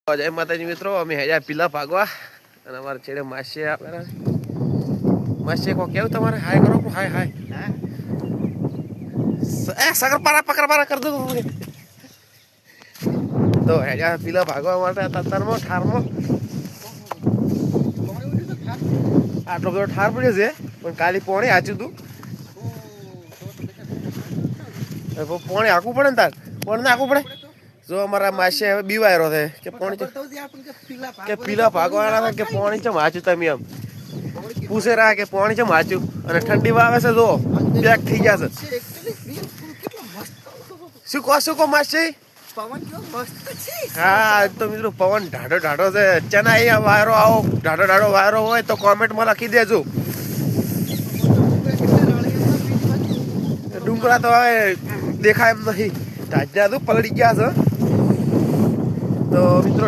જય માતાજી મિત્રો, અમે હેજા પીલા ભાગવા અને અમારે છેડે માસી આપેલા માસી કો કેવું તમારે હાય કરો હાય હાય સગર પારા પકડ પારા કર દો તો હેજા પીલા ભાગવા માટે તતરમાં ઠારમાં આટલો બધો ઠાર પડ્યો છે પણ કાલી પોણી હાચ્યું તું પોણી હાકવું પડે ને તાર પોણી નાખવું પડે જો અમારા માસી હવે બીવાયરો છે કે પોણી કે પીલા ભાગવાના છે કે પોણી ચમ હાચ્યું તમે એમ પૂછે રહ્યા કે પોણી ચમ હાચ્યું અને ઠંડી વાવે છે જો પેક થઈ ગયા છે શું કહો માસી હા તો મિત્રો પવન ઢાઢો ઢાઢો છે ચના અહીંયા વાયરો આવો ઢાઢો વાયરો હોય તો કોમેન્ટમાં લખી દેજો ડુંગરા તો હવે દેખાય એમ નથી તાજા તો પલળી ગયા છે તો મિત્રો